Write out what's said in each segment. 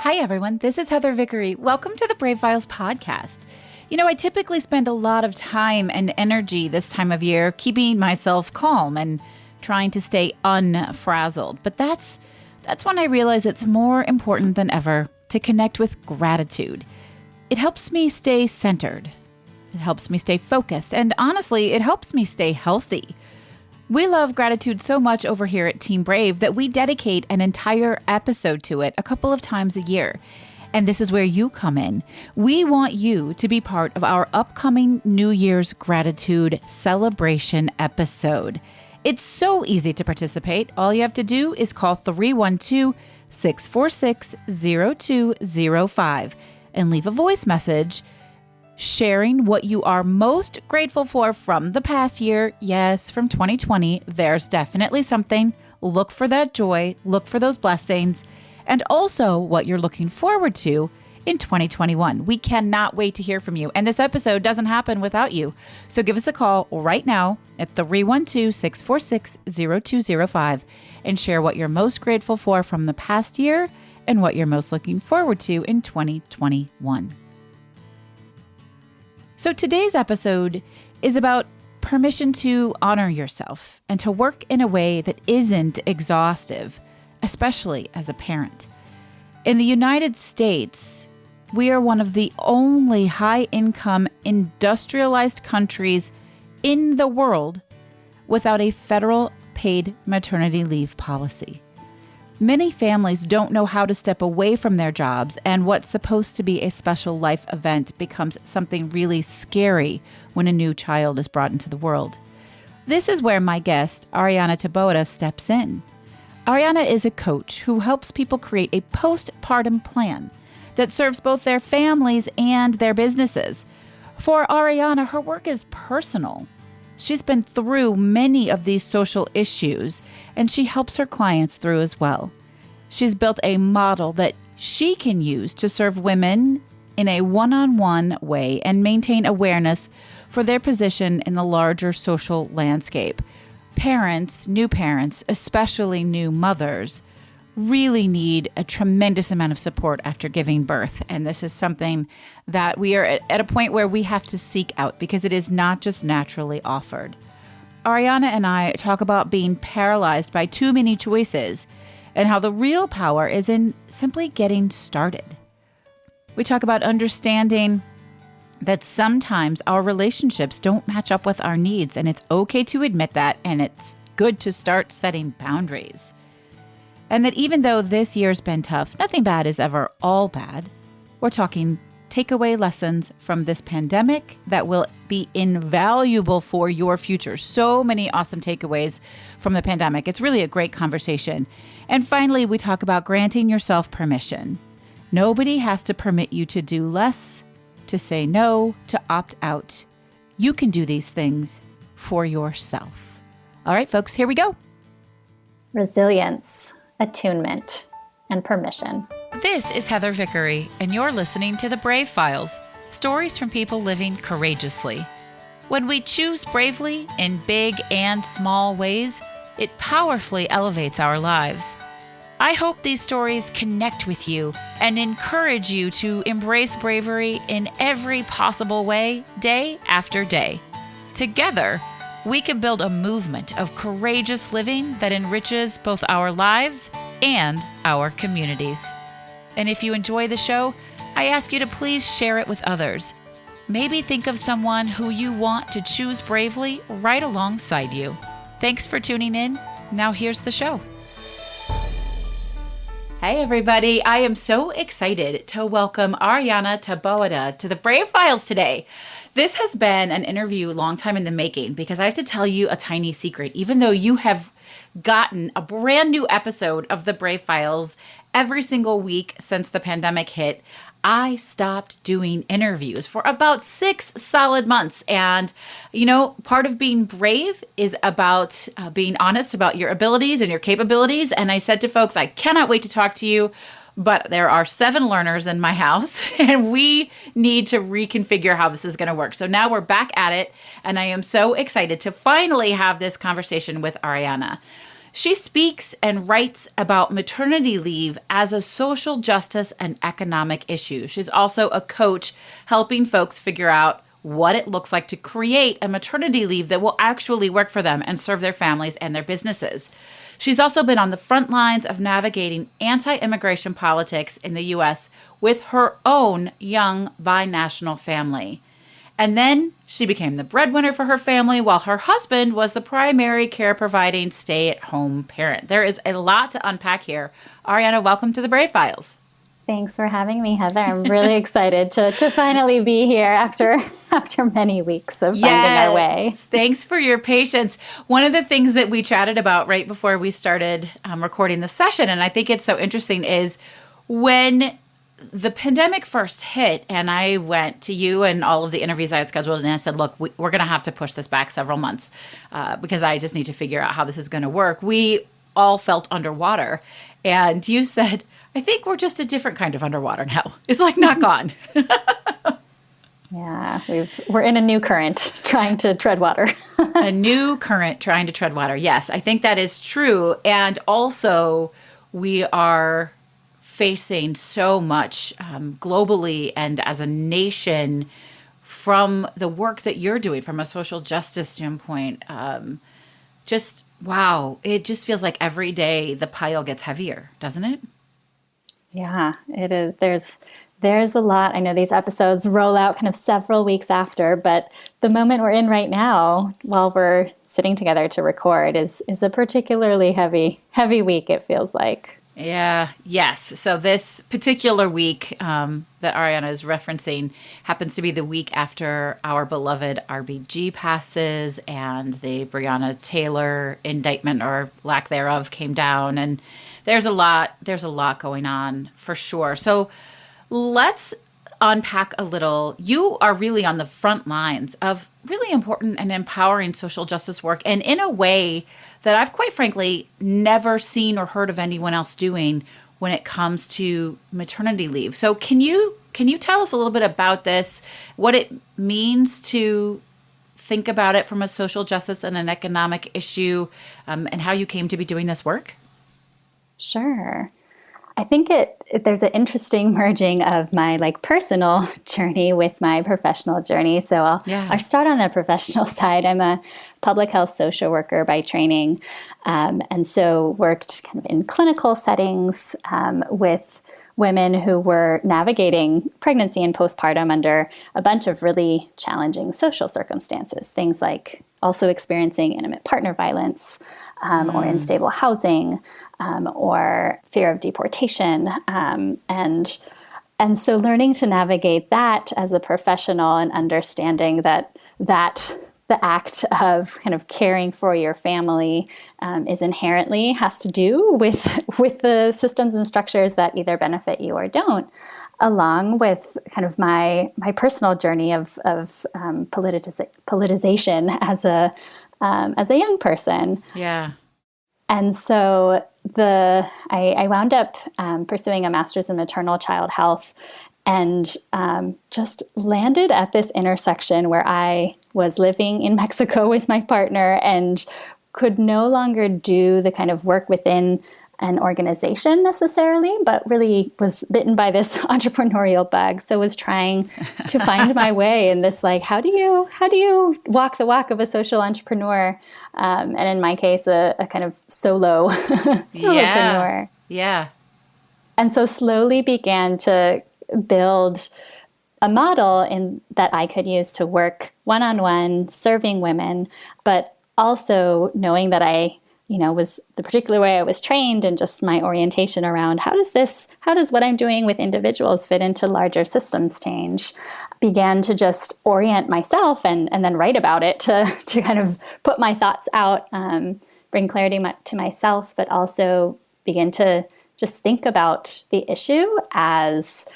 Hi, everyone. This is Heather Vickery. Welcome to the Brave Files podcast. I typically spend a lot of time and energy this time of year keeping myself calm and trying to stay unfrazzled. But that's when I realize it's more important than ever to connect with gratitude. It helps me stay centered. It helps me stay focused. And honestly, it helps me stay healthy. We love gratitude so much over here at Team Brave that we dedicate an entire episode to it a couple of times a year. And this is where you come in. We want you to be part of our upcoming New Year's gratitude celebration episode. It's so easy to participate. All you have to do is call 312-646-0205 and leave a voice message sharing what you are most grateful for from the past year. Yes, from 2020. There's definitely something. Look for that joy, look for those blessings, and also what you're looking forward to in 2021. We cannot wait to hear from you. And this episode doesn't happen without you. So give us a call right now at 312-646-0205 and share what you're most grateful for from the past year and what you're most looking forward to in 2021. So today's episode is about permission to honor yourself and to work in a way that isn't exhaustive, especially as a parent. In the United States, we are one of the only high-income industrialized countries in the world without a federal paid maternity leave policy. Many families don't know how to step away from their jobs, and what's supposed to be a special life event becomes something really scary when a new child is brought into the world. This is where my guest, Arianna Taboada, steps in. Arianna is a coach who helps people create a postpartum plan that serves both their families and their businesses. For Arianna, her work is personal. She's been through many of these social issues, and she helps her clients through as well. She's built a model that she can use to serve women in a one-on-one way and maintain awareness for their position in the larger social landscape. Parents, new parents, especially new mothers, really need a tremendous amount of support after giving birth. And this is something that we are at a point where we have to seek out because it is not just naturally offered. Arianna and I talk about being paralyzed by too many choices and how the real power is in simply getting started. We talk about understanding that sometimes our relationships don't match up with our needs, and it's okay to admit that, and it's good to start setting boundaries. And that even though this year's been tough, nothing bad is ever all bad. We're talking takeaway lessons from this pandemic that will be invaluable for your future. So many awesome takeaways from the pandemic. It's really a great conversation. And finally, we talk about granting yourself permission. Nobody has to permit you to do less, to say no, to opt out. You can do these things for yourself. All right, folks, here we go. Resilience, attunement, and permission. This is Heather Vickery, and you're listening to The Brave Files, stories from people living courageously. When we choose bravely in big and small ways, it powerfully elevates our lives. I hope these stories connect with you and encourage you to embrace bravery in every possible way, day after day. Together, we can build a movement of courageous living that enriches both our lives and our communities. And if you enjoy the show, I ask you to please share it with others. Maybe think of someone who you want to choose bravely right alongside you. Thanks for tuning in. Now here's the show. Hey everybody, I am so excited to welcome Arianna Taboada to the Brave Files today. This has been an interview a long time in the making because I have to tell you a tiny secret. Even though you have gotten a brand new episode of the Brave Files every single week since the pandemic hit, I stopped doing interviews for about 6 solid months. And, part of being brave is about being honest about your abilities and your capabilities. And I said to folks, I cannot wait to talk to you, but there are 7 learners in my house and we need to reconfigure how this is going to work. So now we're back at it. And I am so excited to finally have this conversation with Arianna. She speaks and writes about maternity leave as a social justice and economic issue. She's also a coach helping folks figure out what it looks like to create a maternity leave that will actually work for them and serve their families and their businesses. She's also been on the front lines of navigating anti-immigration politics in the U.S. with her own young binational family. And then she became the breadwinner for her family while her husband was the primary care providing stay-at-home parent. There is a lot to unpack here. Arianna, welcome to the Brave Files. Thanks for having me, Heather. I'm really excited to finally be here after many weeks of finding our way. Thanks for your patience. One of the things that we chatted about right before we started recording the session, and I think it's so interesting, is when the pandemic first hit and I went to you and all of the interviews I had scheduled and I said, look, we're going to have to push this back several months because I just need to figure out how this is going to work. We all felt underwater. And you said, I think we're just a different kind of underwater now. It's like not gone. Yeah, we're in a new current trying to tread water. A new current trying to tread water. Yes, I think that is true. And also we are facing so much globally and as a nation from the work that you're doing from a social justice standpoint. Just, wow, it just feels like every day the pile gets heavier, doesn't it? Yeah, it is. There's a lot. I know these episodes roll out kind of several weeks after, but the moment we're in right now, while we're sitting together to record, is a particularly heavy week, it feels like. Yeah, yes. So this particular week that Arianna is referencing happens to be the week after our beloved RBG passes and the Breonna Taylor indictment or lack thereof came down. And there's a lot going on for sure. So let's unpack a little. You are really on the front lines of really important and empowering social justice work, and in a way that I've quite frankly never seen or heard of anyone else doing when it comes to maternity leave. So can you tell us a little bit about this, what it means to think about it from a social justice and an economic issue, and how you came to be doing this work? Sure. I think there's an interesting merging of my personal journey with my professional journey. So I'll start on the professional side. I'm a public health social worker by training, and so worked kind of in clinical settings with women who were navigating pregnancy and postpartum under a bunch of really challenging social circumstances. Things like also experiencing intimate partner violence or unstable housing. Or fear of deportation. And so learning to navigate that as a professional and understanding that the act of kind of caring for your family is inherently has to do with the systems and structures that either benefit you or don't, along with kind of my personal journey of politicization as a young person. Yeah. And so I wound up pursuing a master's in maternal child health and just landed at this intersection where I was living in Mexico with my partner and could no longer do the kind of work within an organization necessarily, but really was bitten by this entrepreneurial bug. So was trying to find my way in this, how do you walk the walk of a social entrepreneur? And in my case, a kind of solopreneur. Yeah. And so slowly began to build a model that I could use to work one-on-one, serving women, but also knowing that I was the particular way I was trained and just my orientation around how does what I'm doing with individuals fit into larger systems change, began to just orient myself and then write about it to kind of put my thoughts out, bring clarity to myself, but also begin to just think about the issue as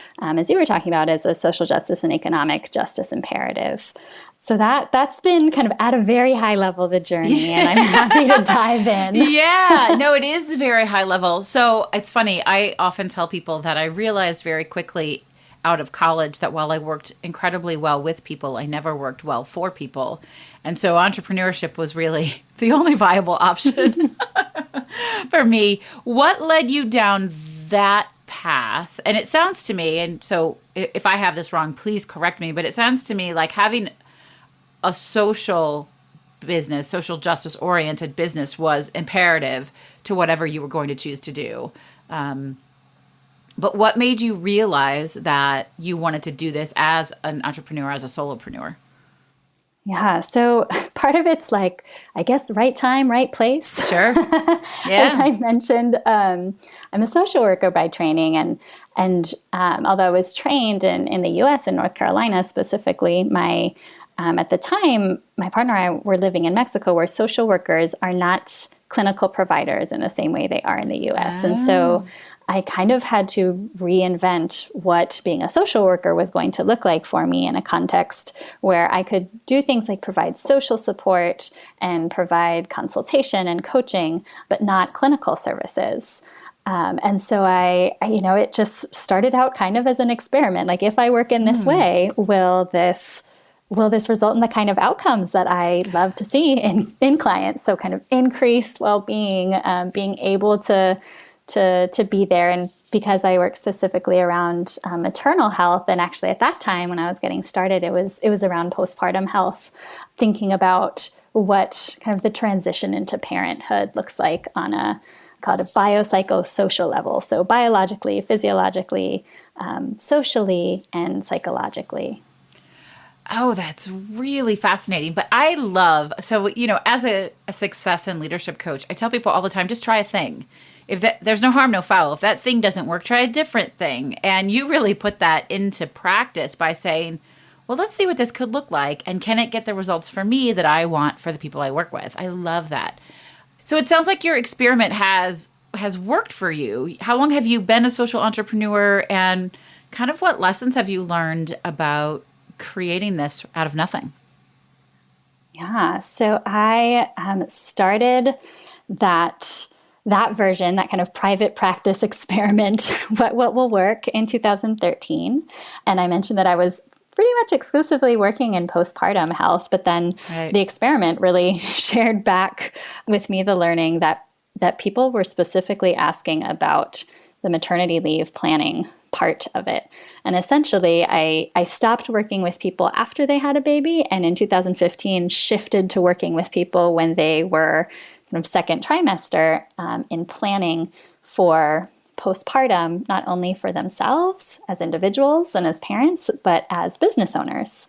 you were talking about, as a social justice and economic justice imperative. So that's been kind of at a very high level, the journey, and I'm happy to dive in. Yeah, no, it is very high level. So it's funny. I often tell people that I realized very quickly out of college that while I worked incredibly well with people, I never worked well for people. And so entrepreneurship was really the only viable option. For me, what led you down that path? And it sounds to me, and so if I have this wrong, please correct me, but it sounds to me like having a social business, social justice oriented business was imperative to whatever you were going to choose to do. But what made you realize that you wanted to do this as an entrepreneur, as a solopreneur? Yeah. So part of it's like, I guess, right time, right place. Sure. Yeah. As I mentioned, I'm a social worker by training. And although I was trained in the US in North Carolina specifically, at the time, my partner and I were living in Mexico, where social workers are not clinical providers in the same way they are in the US. And so I kind of had to reinvent what being a social worker was going to look like for me in a context where I could do things like provide social support and provide consultation and coaching, but not clinical services. And so it just started out kind of as an experiment. Like, if I work in this way, will this result in the kind of outcomes that I love to see in clients? So kind of increased well-being, being able to be there. And because I work specifically around maternal health, and actually at that time when I was getting started, it was around postpartum health, thinking about what kind of the transition into parenthood looks like on a called a biopsychosocial level. So biologically, physiologically, socially, and psychologically. Oh, that's really fascinating. But I love, so, as a success and leadership coach, I tell people all the time, just try a thing. There's no harm, no foul. If that thing doesn't work, try a different thing. And you really put that into practice by saying, well, let's see what this could look like. And can it get the results for me that I want for the people I work with? I love that. So it sounds like your experiment has worked for you. How long have you been a social entrepreneur, and kind of what lessons have you learned about creating this out of nothing? Yeah, so I started that version, that kind of private practice experiment, what will work, in 2013. And I mentioned that I was pretty much exclusively working in postpartum health, but then the experiment really shared back with me the learning that people were specifically asking about the maternity leave planning part of it. And essentially, I stopped working with people after they had a baby, and in 2015 shifted to working with people when they were kind of second trimester, in planning for postpartum, not only for themselves as individuals and as parents, but as business owners.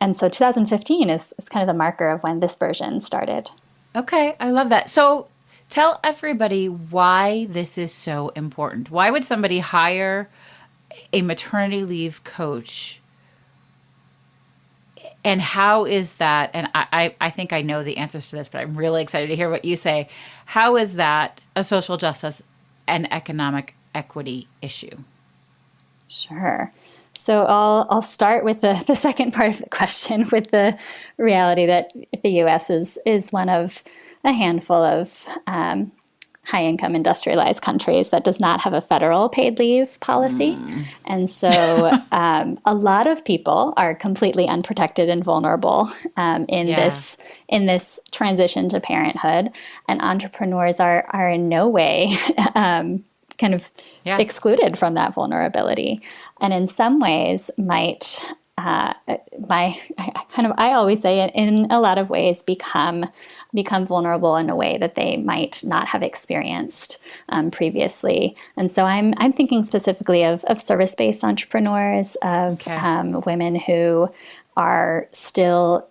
And so 2015 is kind of the marker of when this version started. Okay, I love that. So tell everybody why this is so important. Why would somebody hire a maternity leave coach? And how is that, and I think I know the answers to this, but I'm really excited to hear what you say. How is that a social justice and economic equity issue? Sure. So I'll start with the second part of the question, with the reality that the U.S. is one of a handful of high-income industrialized countries that does not have a federal paid leave policy. And so a lot of people are completely unprotected and vulnerable in this transition to parenthood. And entrepreneurs are in no way kind of excluded from that vulnerability. And in some ways I always say, in a lot of ways, become vulnerable in a way that they might not have experienced previously. And so I'm thinking specifically of service-based entrepreneurs, of women who are still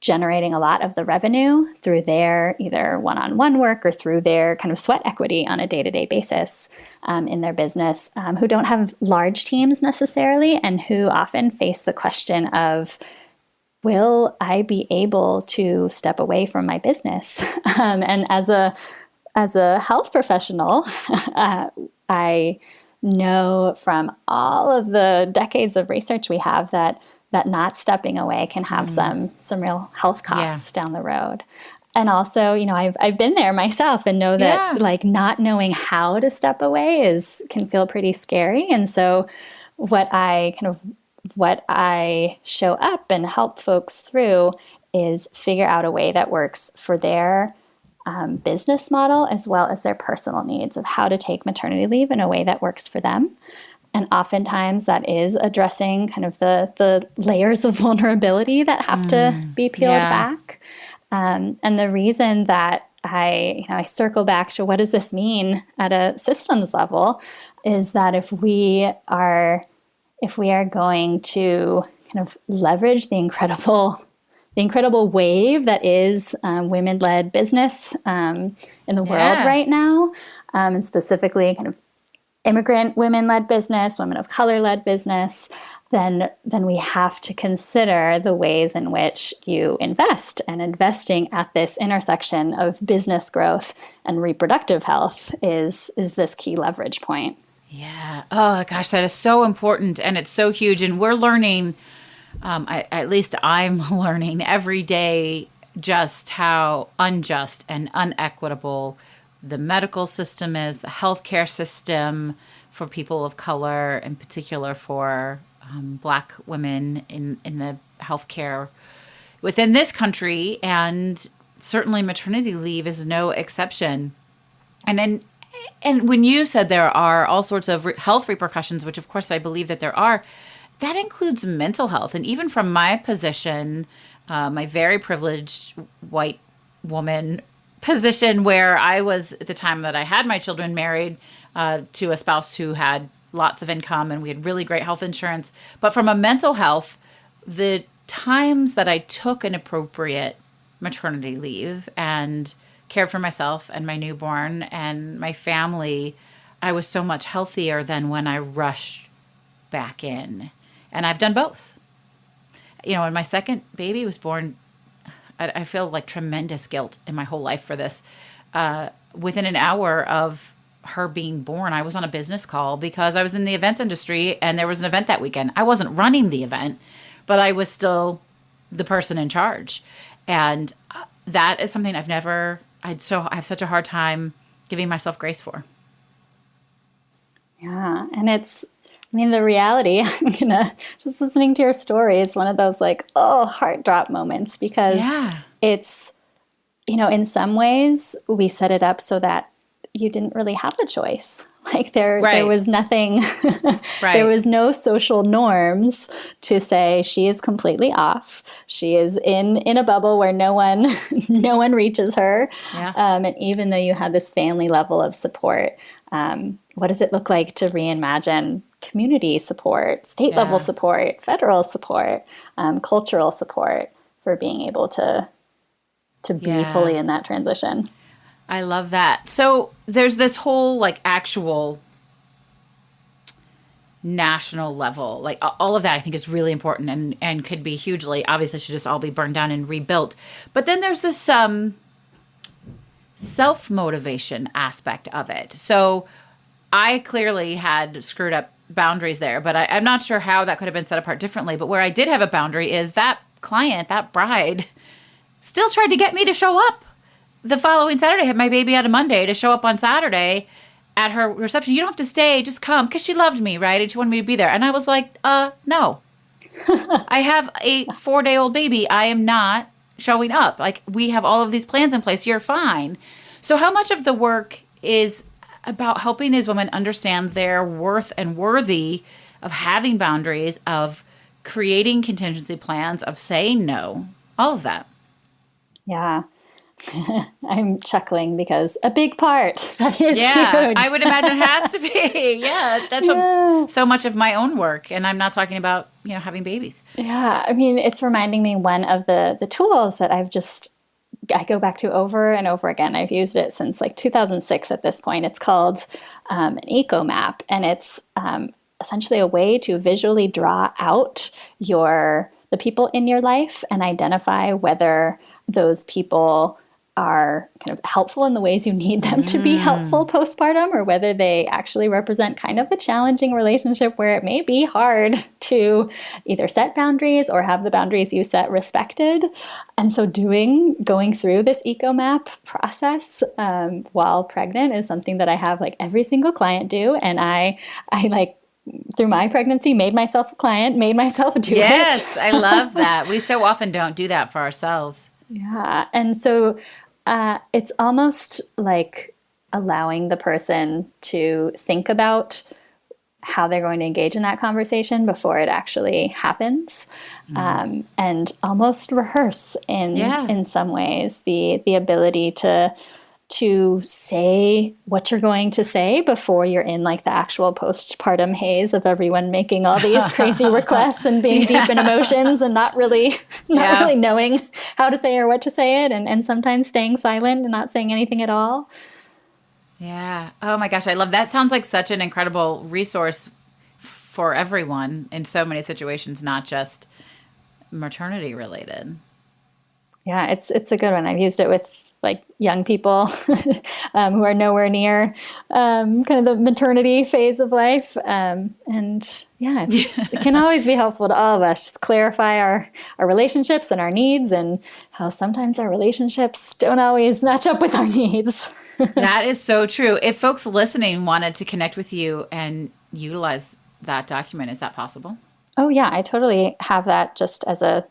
generating a lot of the revenue through their either one-on-one work or through their kind of sweat equity on a day-to-day basis in their business, who don't have large teams necessarily, and who often face the question of, will I be able to step away from my business? And as a health professional, I know from all of the decades of research we have that not stepping away can have some real health costs down the road. And also, I've been there myself and know that like not knowing how to step away can feel pretty scary. And so what I show up and help folks through is figure out a way that works for their business model as well as their personal needs of how to take maternity leave in a way that works for them. And oftentimes that is addressing kind of the layers of vulnerability that have to be peeled back. And the reason that I circle back to what does this mean at a systems level is that if we are going to kind of leverage the incredible wave that is women-led business in the world right now, and specifically kind of immigrant women-led business, women of color-led business, then we have to consider the ways in which you invest. And investing at this intersection of business growth and reproductive health is this key leverage point. Yeah. Oh, gosh, that is so important. And it's so huge. And we're learning, at least I'm learning every day, just how unjust and unequitable the medical system is, the healthcare system for people of color, in particular for Black women in the healthcare within this country. And certainly maternity leave is no exception. And when you said there are all sorts of health repercussions, which of course I believe that there are, that includes mental health. And even from my position, my very privileged white woman position, where I was at the time that I had my children married to a spouse who had lots of income and we had really great health insurance. But from a mental health, the times that I took an appropriate maternity leave and cared for myself and my newborn and my family, I was so much healthier than when I rushed back in. And I've done both. When my second baby was born, I feel like tremendous guilt in my whole life for this. Within an hour of her being born, I was on a business call because I was in the events industry and there was an event that weekend. I wasn't running the event, but I was still the person in charge. And that is something I have such a hard time giving myself grace for. Yeah. And the reality, just listening to your story is one of those heart drop moments because it's, in some ways we set it up so that you didn't really have a choice. There was nothing, there was no social norms to say she is completely off. She is in a bubble where no one reaches her. Yeah. And even though you had this family level of support, what does it look like to reimagine community support, state level support, federal support, cultural support for being able to be fully in that transition? I love that. So there's this whole actual national level, all of that I think is really important and could be hugely, obviously should just all be burned down and rebuilt. But then there's this self-motivation aspect of it. So I clearly had screwed up boundaries there, but I'm not sure how that could have been set apart differently. But where I did have a boundary is that client, that bride, still tried to get me to show up the following Saturday. I had my baby on a Monday to show up on Saturday at her reception. You don't have to stay, just come, because she loved me, right? And she wanted me to be there. And I was like, no. I have a 4-day-old baby. I am not showing up. We have all of these plans in place. You're fine. So how much of the work is about helping these women understand their worth and worthy of having boundaries, of creating contingency plans, of saying no, all of that? Yeah. I'm chuckling because a big part that is huge. I would imagine it has to be. Yeah, that's so much of my own work, and I'm not talking about having babies. Yeah, it's reminding me one of the tools that I go back to over and over again. I've used it since 2006 at this point. It's called an eco map, and it's essentially a way to visually draw out the people in your life and identify whether those people are kind of helpful in the ways you need them to be helpful postpartum, or whether they actually represent kind of a challenging relationship where it may be hard to either set boundaries or have the boundaries you set respected. And so going through this eco map process while pregnant is something that I have every single client do. And I through my pregnancy, made myself a client, made myself do it. Yes, I love that. We so often don't do that for ourselves. Yeah. And so It's almost like allowing the person to think about how they're going to engage in that conversation before it actually happens, and almost rehearse in some ways the ability to say what you're going to say before you're in like the actual postpartum haze of everyone making all these crazy requests and being deep in emotions and not really knowing how to say or what to say it, and sometimes staying silent and not saying anything at all. Yeah. Oh my gosh, I love that. Sounds like such an incredible resource for everyone in so many situations, not just maternity related. Yeah, it's a good one. I've used it with like young people who are nowhere near kind of the maternity phase of life. And yeah, it can always be helpful to all of us. Just clarify our relationships and our needs, and how sometimes our relationships don't always match up with our needs. That is so true. If folks listening wanted to connect with you and utilize that document, is that possible? Oh yeah, I totally have that just as a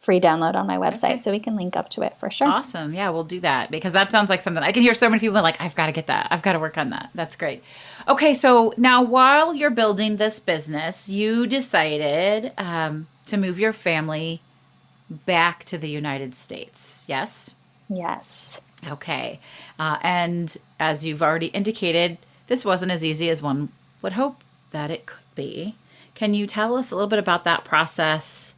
free download on my website, so we can link up to it for sure. Awesome. Yeah, we'll do that, because that sounds like something I can hear so many people like, I've got to get that. I've got to work on that. That's great. Okay, so now while you're building this business, you decided to move your family back to the United States. Yes? Yes. Okay. And as you've already indicated, this wasn't as easy as one would hope that it could be. Can you tell us a little bit about that process?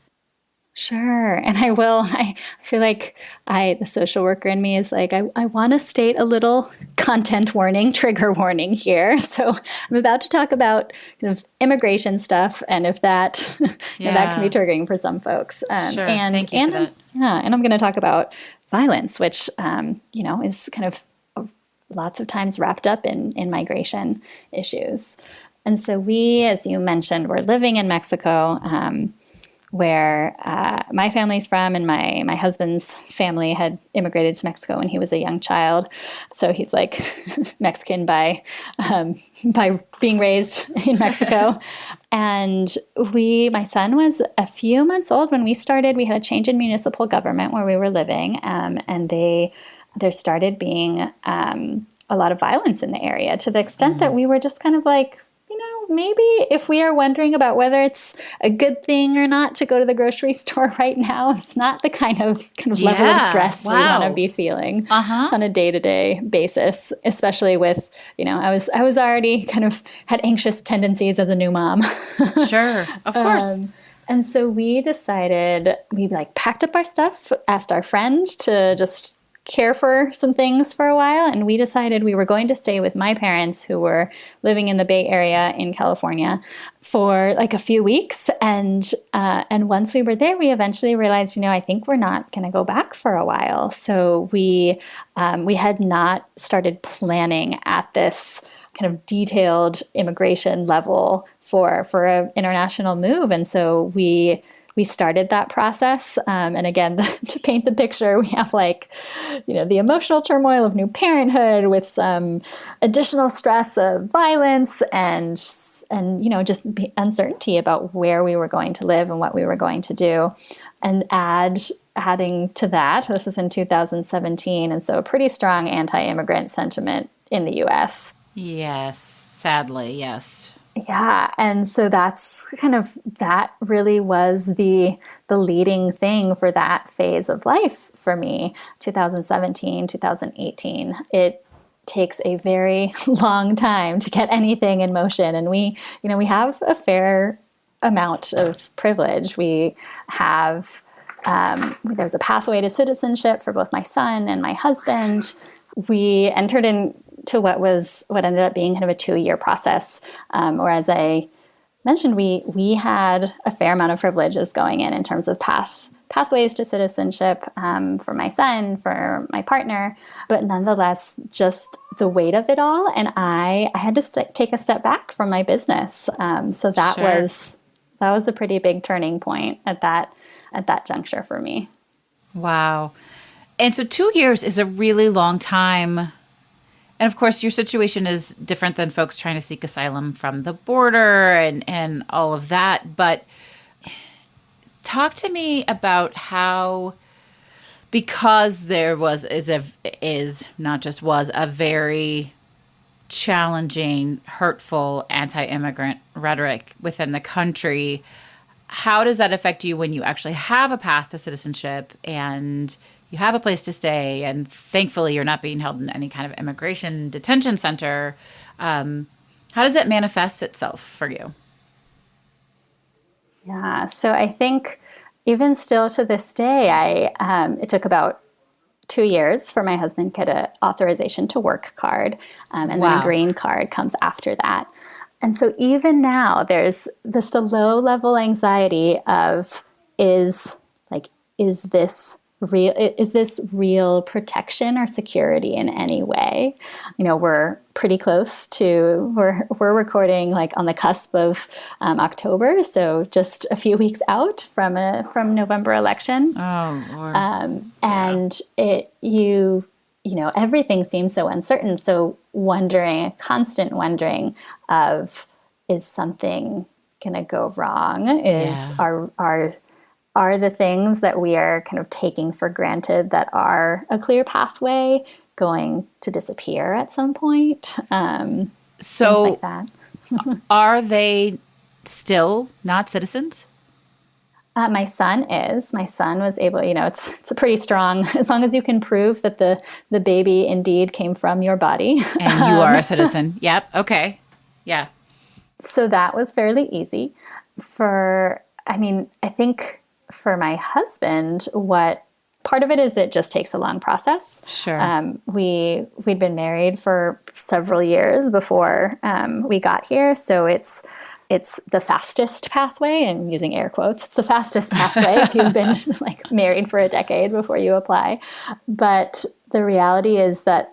Sure. And I will. I feel like the social worker in me is like, I want to state a little content warning, trigger warning here. So I'm about to talk about kind of immigration stuff, and if that, that can be triggering for some folks. Sure. Thank you for that. Yeah. And I'm going to talk about violence, which, is kind of lots of times wrapped up in migration issues. And so we, as you mentioned, we're living in Mexico, where my family's from, and my husband's family had immigrated to Mexico when he was a young child. So he's like Mexican by being raised in Mexico. And my son was a few months old when we started. We had a change in municipal government where we were living, and there started being a lot of violence in the area, to the extent that we were just kind of like, maybe if we are wondering about whether it's a good thing or not to go to the grocery store right now, it's not the kind of level of stress we want to be feeling on a day-to-day basis, especially with, I was already kind of had anxious tendencies as a new mom. Sure, of course. And so we decided, we packed up our stuff, asked our friend to just care for some things for a while, and we decided we were going to stay with my parents, who were living in the Bay Area in California, for a few weeks. And once we were there, we eventually realized, I think we're not going to go back for a while. So we had not started planning at this kind of detailed immigration level for an international move, and so we started that process. And again, to paint the picture, we have the emotional turmoil of new parenthood with some additional stress of violence and just uncertainty about where we were going to live and what we were going to do. And adding to that, this is in 2017, and so a pretty strong anti-immigrant sentiment in the U.S. Yes, sadly, yes. Yeah. And so that really was the leading thing for that phase of life for me, 2017, 2018. It takes a very long time to get anything in motion. And we have a fair amount of privilege. We have, there's a pathway to citizenship for both my son and my husband. We entered into what ended up being kind of a 2-year process. Or as I mentioned, we had a fair amount of privileges going in terms of pathways to citizenship for my son, for my partner, but nonetheless, just the weight of it all. And I had to take a step back from my business. So that was a pretty big turning point at that juncture for me. Wow. And so 2 years is a really long time. And of course, your situation is different than folks trying to seek asylum from the border and all of that. But talk to me about how, because there is not just was a very challenging, hurtful anti-immigrant rhetoric within the country. How does that affect you when you actually have a path to citizenship and you have a place to stay, and thankfully you're not being held in any kind of immigration detention center? How does it manifest itself for you? Yeah, so I think even still to this day, it took about 2 years for my husband to get an authorization to work card, and then a green card comes after that. And so even now, there's this the low level anxiety of is this real protection or security in any way? We're pretty close to we're recording like on the cusp of October, so just a few weeks out from November election. Oh, Lord. And everything seems so uncertain. So constant wondering of, is something gonna go wrong? Are the things that we are kind of taking for granted that are a clear pathway going to disappear at some point? So things like that. Are they still not citizens? My son is. My son was able, it's a pretty strong, as long as you can prove that the baby indeed came from your body. And you are a citizen. Yep. Okay. Yeah. So that was fairly easy. I think for my husband, part of it is it just takes a long process. Sure. We'd been married for several years before we got here, so it's the fastest pathway, and using air quotes, it's the fastest pathway if you've been like married for a decade before you apply. But the reality is that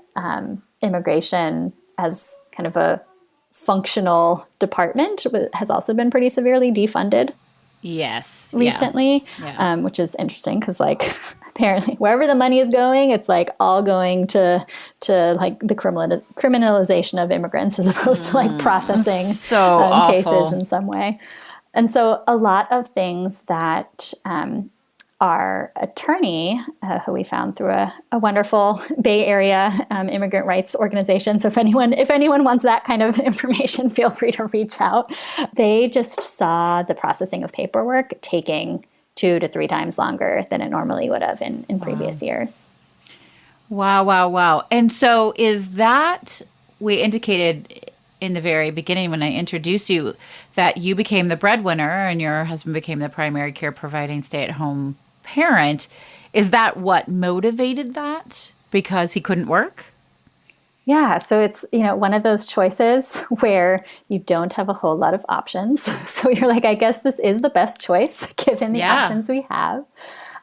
immigration as kind of a functional department has also been pretty severely defunded. Yes. Recently, which is interesting because apparently wherever the money is going, it's all going to the criminalization of immigrants as opposed to processing cases in some way. And so a lot of things that our attorney, who we found through a wonderful Bay Area immigrant rights organization. So if anyone wants that kind of information, feel free to reach out. They just saw the processing of paperwork taking 2 to 3 times longer than it normally would have in previous years. Wow. And so is that, we indicated in the very beginning when I introduced you that you became the breadwinner and your husband became the primary care providing stay-at-home parent. Is that what motivated that? Because he couldn't work? Yeah. So it's, one of those choices where you don't have a whole lot of options. So you're like, I guess this is the best choice given the options we have.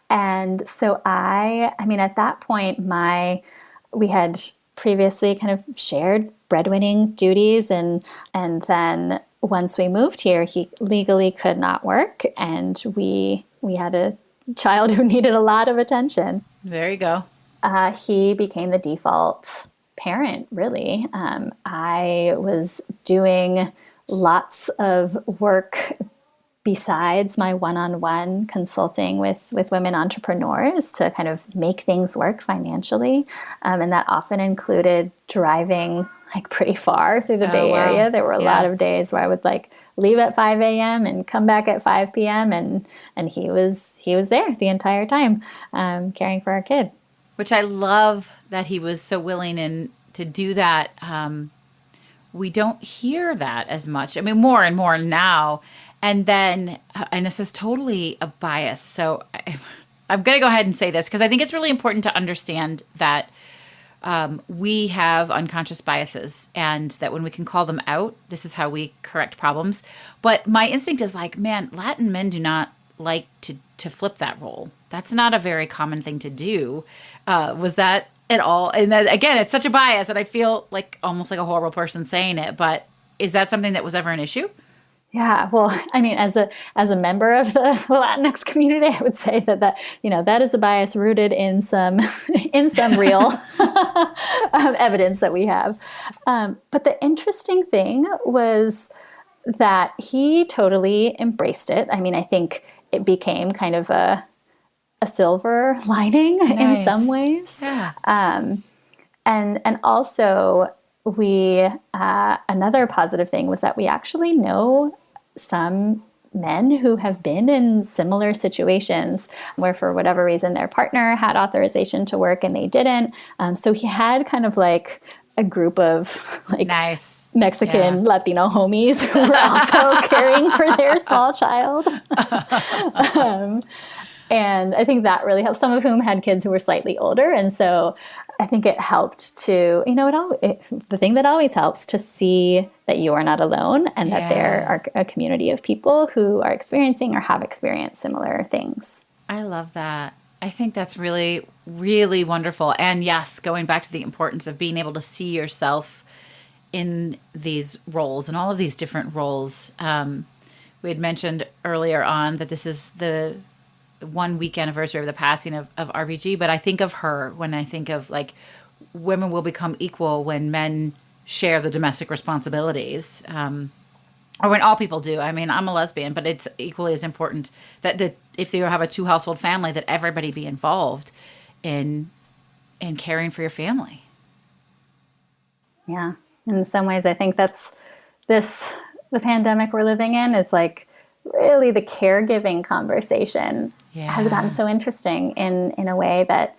And so at that point, we had previously kind of shared breadwinning duties. And then once we moved here, he legally could not work. And we had a child who needed a lot of attention. There you go. He became the default parent, really. I was doing lots of work besides my one-on-one consulting with women entrepreneurs to kind of make things work financially. And that often included driving pretty far through the Bay Area. There were a lot of days where I would leave at 5 a.m. and come back at 5 p.m. and he was there the entire time, caring for our kid. Which I love that he was so willing to do that. We don't hear that as much. I mean, more and more now. And then, and this is totally a bias. So I'm going to go ahead and say this because I think it's really important to understand that we have unconscious biases and that when we can call them out, this is how we correct problems. But my instinct is man, Latin men do not like to flip that role. That's not a very common thing to do. Was that at all? And then, again, it's such a bias that I feel almost like a horrible person saying it. But is that something that was ever an issue? Yeah, well, I mean, as a member of the Latinx community, I would say that is a bias rooted in some real evidence that we have. But the interesting thing was that he totally embraced it. I mean, I think it became kind of a silver lining in some ways. Yeah. And also we, another positive thing was that we actually know some men who have been in similar situations where for whatever reason their partner had authorization to work and they didn't. So he had kind of like a group of like Mexican Latino homies who were also caring for their small child. And I think that really helped, some of whom had kids who were slightly older. And so I think it helped to, the thing that always helps to see that you are not alone and that there are a community of people who are experiencing or have experienced similar things. I love that. I think that's really, really wonderful. And yes, going back to the importance of being able to see yourself in these roles and all of these different roles. We had mentioned earlier on that this is the 1 week anniversary of the passing of RBG, but I think of her when I think of like women will become equal when men share the domestic responsibilities, or when all people do. I mean, I'm a lesbian, but it's equally as important that if you have a 2-household family, that everybody be involved in caring for your family. Yeah. In some ways, I think that's the pandemic we're living in is like really the caregiving conversation has gotten so interesting in a way that,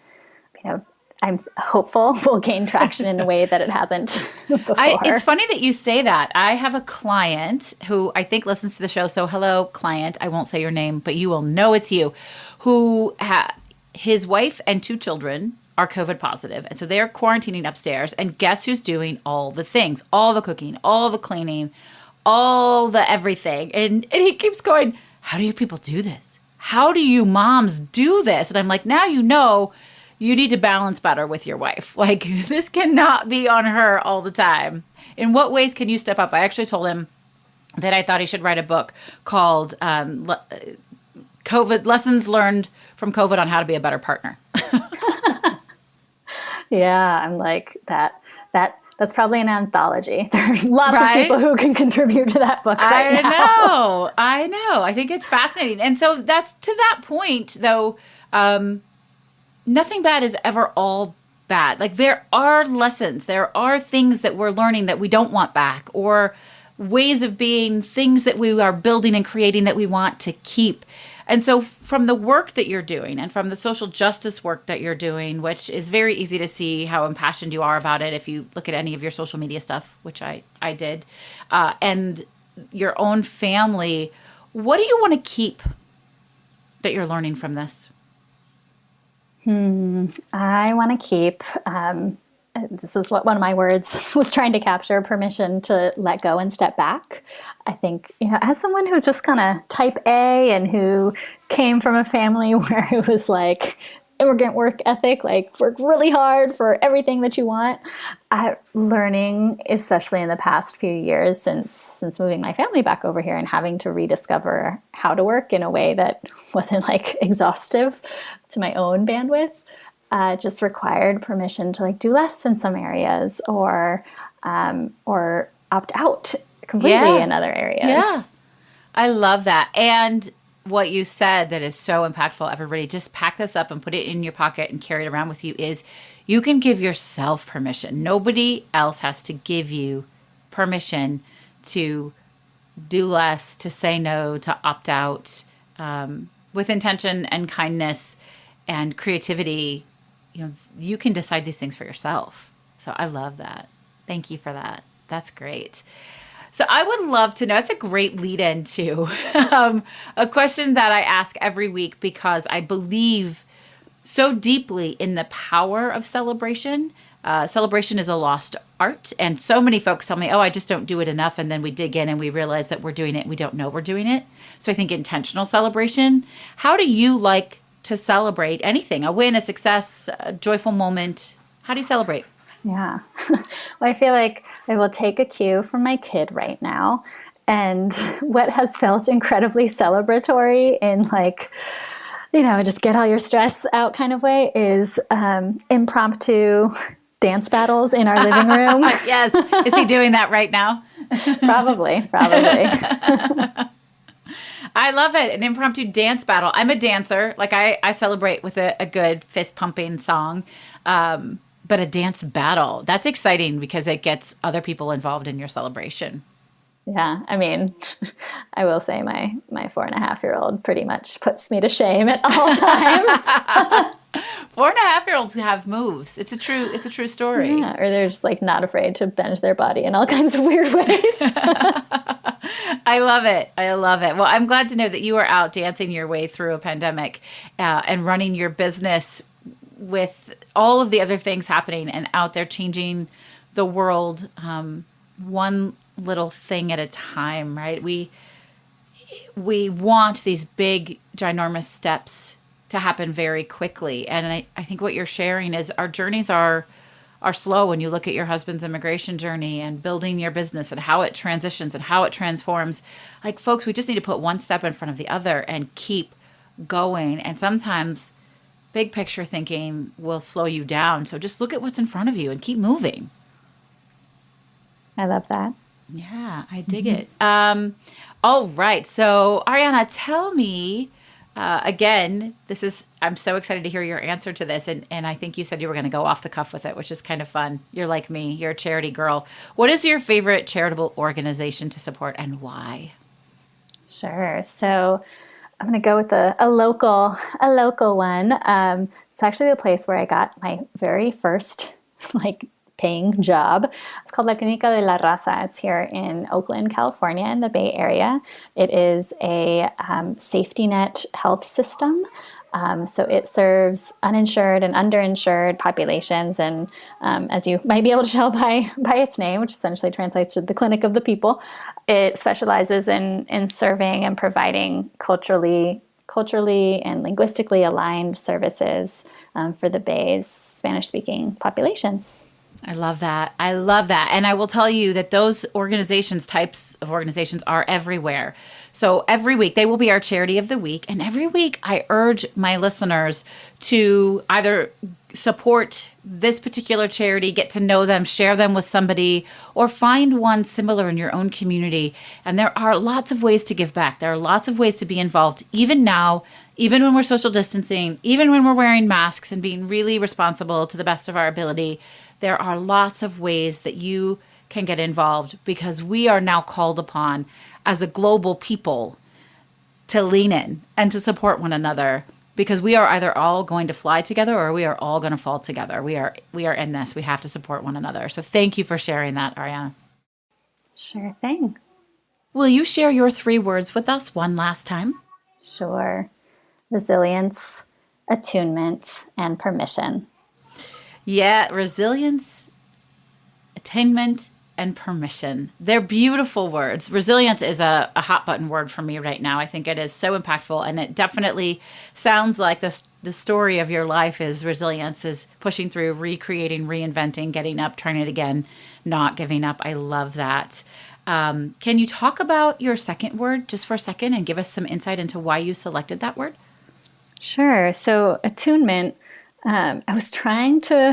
I'm hopeful will gain traction in a way that it hasn't before. It's funny that you say that. I have a client who I think listens to the show. So hello, client. I won't say your name, but you will know it's you, who his wife and 2 children are COVID positive. And so they're quarantining upstairs. And guess who's doing all the things, all the cooking, all the cleaning, all the everything. And he keeps going, how do you people do this? How do you moms do this? And I'm like, now you need to balance better with your wife. Like, this cannot be on her all the time. In what ways can you step up? I actually told him that I thought he should write a book called COVID Lessons Learned from COVID on How to Be a Better Partner. Yeah, I'm like that's probably an anthology. There's lots of people who can contribute to that book right now. I know. I think it's fascinating. And so that's to that point, though, nothing bad is ever all bad. Like, there are lessons. There are things that we're learning that we don't want back, or ways of being, things that we are building and creating that we want to keep. And so from the work that you're doing and from the social justice work that you're doing, which is very easy to see how impassioned you are about it if you look at any of your social media stuff, which I did, and your own family, what do you want to keep that you're learning from this? I want to keep, this is what one of my words was trying to capture, permission to let go and step back. I think, as someone who just kind of type A and who came from a family where it was like immigrant work ethic, like work really hard for everything that you want, learning, especially in the past few years since moving my family back over here and having to rediscover how to work in a way that wasn't like exhaustive to my own bandwidth. Just required permission to like do less in some areas or opt out completely in other areas. Yeah, I love that. And what you said that is so impactful, everybody, just pack this up and put it in your pocket and carry it around with you, is you can give yourself permission. Nobody else has to give you permission to do less, to say no, to opt out, with intention and kindness and creativity. You can decide these things for yourself. So I love that. Thank you for that. That's great. So I would love to know, it's a great lead into a question that I ask every week, because I believe so deeply in the power of celebration. Celebration is a lost art. And so many folks tell me, I just don't do it enough. And then we dig in and we realize that we're doing it. We don't know we're doing it. So I think intentional celebration. How do you like to celebrate anything? A win, a success, a joyful moment? How do you celebrate? Yeah. Well, I feel like I will take a cue from my kid right now. And what has felt incredibly celebratory in like, just get all your stress out kind of way is impromptu dance battles in our living room. Yes. Is he doing that right now? Probably. I love it. An impromptu dance battle. I'm a dancer. Like I celebrate with a good fist pumping song. But a dance battle, that's exciting because it gets other people involved in your celebration. Yeah, I mean, I will say my 4.5-year-old pretty much puts me to shame at all times. 4.5-year-olds have moves. It's a true story. Yeah, or they're just like not afraid to bend their body in all kinds of weird ways. I love it. I love it. Well, I'm glad to know that you are out dancing your way through a pandemic and running your business with all of the other things happening and out there changing the world one little thing at a time, right? We want these big, ginormous steps to happen very quickly. And I think what you're sharing is our journeys are slow when you look at your husband's immigration journey and building your business and how it transitions and how it transforms. Like, folks, we just need to put one step in front of the other and keep going. And sometimes big picture thinking will slow you down. So just look at what's in front of you and keep moving. I love that. Yeah, I dig it. All right. So, Arianna, tell me, again, I'm so excited to hear your answer to this. And I think you said you were going to go off the cuff with it, which is kind of fun. You're like me. You're a charity girl. What is your favorite charitable organization to support and why? Sure. So I'm going to go with a local one. It's actually the place where I got my very first paying job. It's called La Clínica de la Raza. It's here in Oakland, California, in the Bay Area. It is a safety net health system. So it serves uninsured and underinsured populations. And as you might be able to tell by its name, which essentially translates to the clinic of the people, it specializes in serving and providing culturally and linguistically aligned services for the Bay's Spanish-speaking populations. I love that. I love that. And I will tell you that those types of organizations are everywhere. So every week they will be our charity of the week. And every week I urge my listeners to either support this particular charity, get to know them, share them with somebody, or find one similar in your own community. And there are lots of ways to give back. There are lots of ways to be involved, even now, even when we're social distancing, even when we're wearing masks and being really responsible to the best of our ability. There are lots of ways that you can get involved because we are now called upon as a global people to lean in and to support one another because we are either all going to fly together or we are all going to fall together. We are in this. We have to support one another. So thank you for sharing that, Arianna. Sure thing. Will you share your 3 words with us one last time? Sure. Resilience, attunement, and permission. Yeah, resilience, attainment, and permission. They're beautiful words. Resilience is a hot button word for me right now. I think it is so impactful, and it definitely sounds like the story of your life is resilience, is pushing through, recreating, reinventing, getting up, trying it again, not giving up. I love that. Can you talk about your second word just for a second and give us some insight into why you selected that word? Sure. So attunement, I was trying to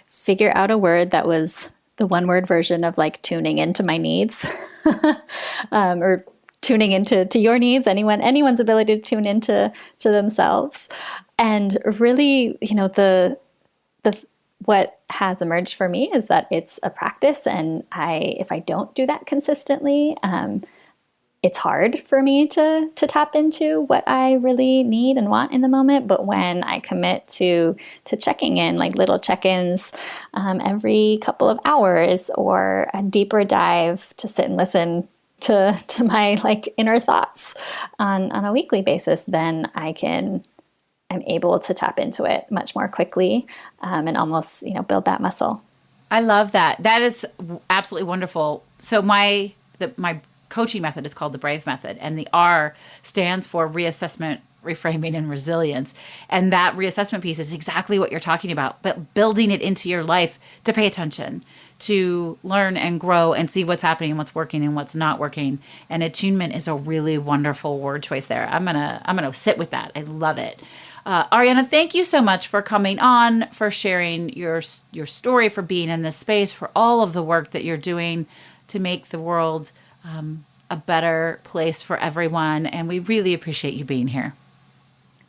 figure out a word that was the one-word version of tuning into my needs, or tuning into your needs, anyone's ability to tune into themselves. And really, the what has emerged for me is that it's a practice, and if I don't do that consistently, it's hard for me to tap into what I really need and want in the moment. But when I commit to checking in, little check-ins every couple of hours, or a deeper dive to sit and listen to my inner thoughts on a weekly basis, then I'm able to tap into it much more quickly and almost build that muscle. I love that. That is absolutely wonderful. So my coaching method is called the BRAVE method, and the R stands for reassessment, reframing, and resilience. And that reassessment piece is exactly what you're talking about, but building it into your life to pay attention, to learn and grow and see what's happening and what's working and what's not working. And attunement is a really wonderful word choice there. I'm gonna sit with that. I love it. Arianna, thank you so much for coming on, for sharing your story, for being in this space, for all of the work that you're doing to make the world a better place for everyone. And we really appreciate you being here.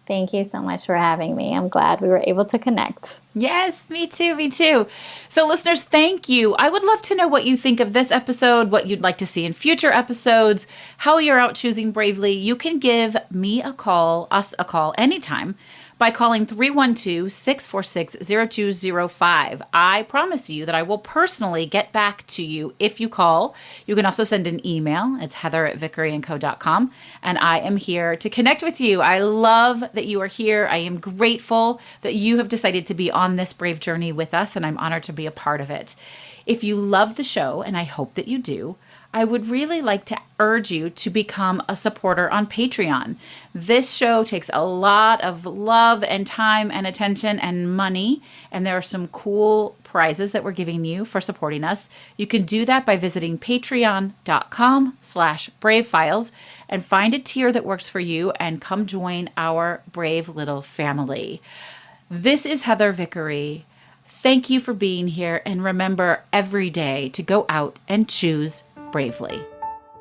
Thank you so much for having me. I'm glad we were able to connect. Yes, me too, me too. So listeners, thank you. I would love to know what you think of this episode, what you'd like to see in future episodes, how you're out choosing bravely. You can give me a call, us a call anytime by calling 312-646-0205. I promise you that I will personally get back to you if you call. You can also send an email. It's heather@vickeryandco.com, and I am here to connect with you. I love that you are here. I am grateful that you have decided to be on this brave journey with us, and I'm honored to be a part of it. If you love the show, and I hope that you do, I would really like to urge you to become a supporter on Patreon. This show takes a lot of love and time and attention and money, and there are some cool prizes that we're giving you for supporting us. You can do that by visiting patreon.com/bravefiles and find a tier that works for you and come join our brave little family. This is Heather Vickery. Thank you for being here, and remember every day to go out and choose bravely.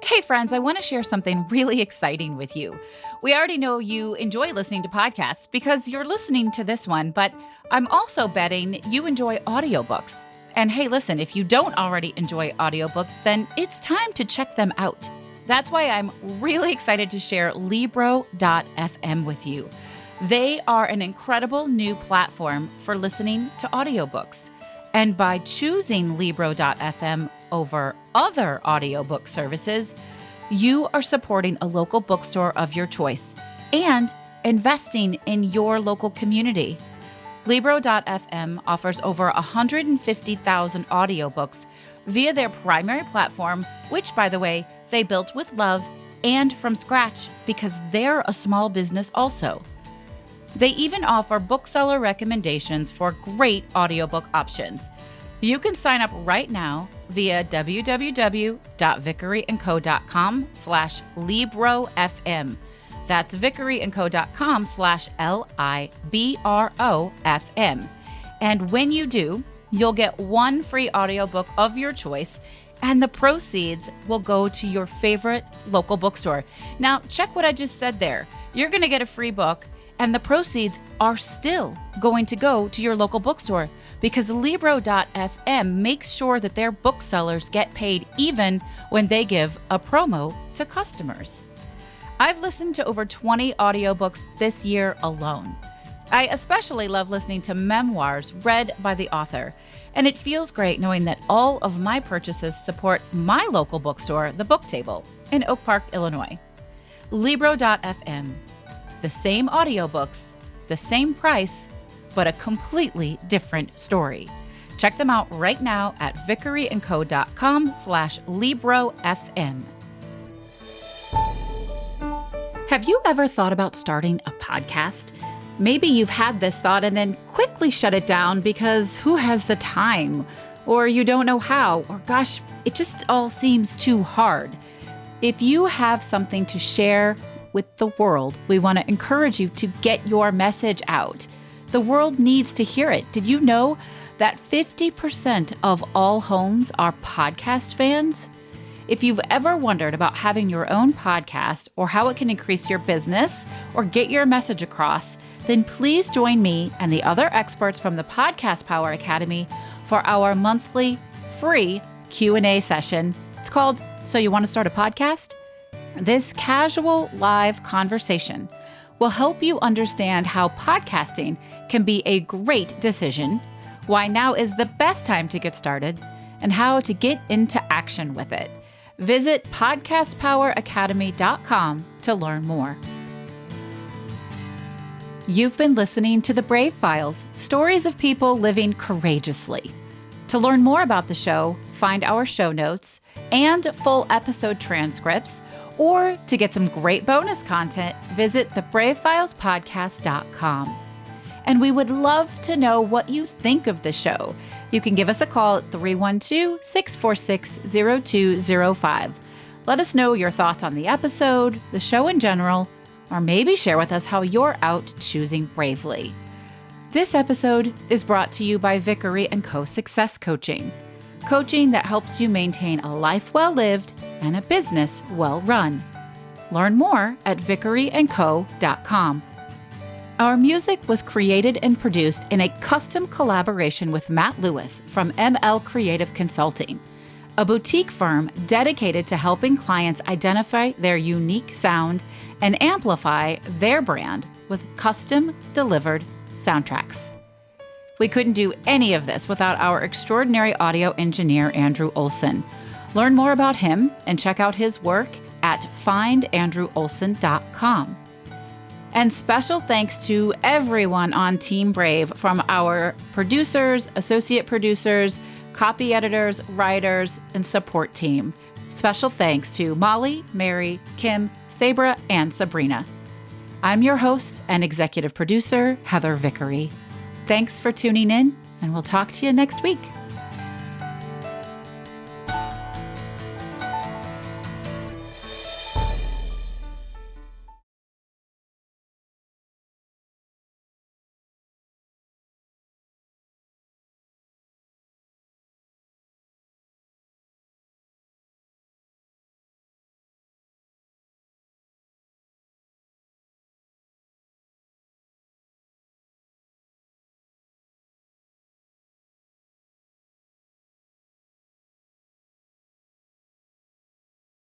Hey friends, I want to share something really exciting with you. We already know you enjoy listening to podcasts because you're listening to this one, but I'm also betting you enjoy audiobooks. And hey, listen, if you don't already enjoy audiobooks, then it's time to check them out. That's why I'm really excited to share Libro.fm with you. They are an incredible new platform for listening to audiobooks. And by choosing Libro.fm over other audiobook services, you are supporting a local bookstore of your choice and investing in your local community. Libro.fm offers over 150,000 audiobooks via their primary platform, which, by the way, they built with love and from scratch because they're a small business also. They even offer bookseller recommendations for great audiobook options. You can sign up right now via www.vickeryandco.com/LibroFM. That's vickeryandco.com/LIBROFM. And when you do, you'll get one free audiobook of your choice, and the proceeds will go to your favorite local bookstore. Now, check what I just said there. You're going to get a free book, and the proceeds are still going to go to your local bookstore because Libro.fm makes sure that their booksellers get paid even when they give a promo to customers. I've listened to over 20 audiobooks this year alone. I especially love listening to memoirs read by the author, and it feels great knowing that all of my purchases support my local bookstore, The Book Table, in Oak Park, Illinois. Libro.fm. The same audiobooks, the same price, but a completely different story. Check them out right now at vickeryandco.com/LibroFM. Have you ever thought about starting a podcast? Maybe you've had this thought and then quickly shut it down because who has the time? Or you don't know how, or gosh, it just all seems too hard. If you have something to share with the world, we want to encourage you to get your message out. The world needs to hear it. Did you know that 50% of all homes are podcast fans? If you've ever wondered about having your own podcast or how it can increase your business or get your message across, then please join me and the other experts from the Podcast Power Academy for our monthly free Q&A session. It's called So You Want to Start a Podcast? This casual live conversation will help you understand how podcasting can be a great decision, why now is the best time to get started, and how to get into action with it. Visit podcastpoweracademy.com to learn more. You've been listening to The Brave Files, stories of people living courageously. To learn more about the show, find our show notes and full episode transcripts, or to get some great bonus content, visit thebravefilespodcast.com. And we would love to know what you think of the show. You can give us a call at 312-646-0205. Let us know your thoughts on the episode, the show in general, or maybe share with us how you're out choosing bravely. This episode is brought to you by Vickery & Co. Success Coaching. coaching that helps you maintain a life well lived and a business well run. Learn more at vickeryandco.com. Our music was created and produced in a custom collaboration with Matt Lewis from ML Creative Consulting, a boutique firm dedicated to helping clients identify their unique sound and amplify their brand with custom delivered soundtracks. We couldn't do any of this without our extraordinary audio engineer, Andrew Olson. Learn more about him and check out his work at findandrewolson.com. And special thanks to everyone on Team Brave, from our producers, associate producers, copy editors, writers, and support team. Special thanks to Molly, Mary, Kim, Sabra, and Sabrina. I'm your host and executive producer, Heather Vickery. Thanks for tuning in, and we'll talk to you next week.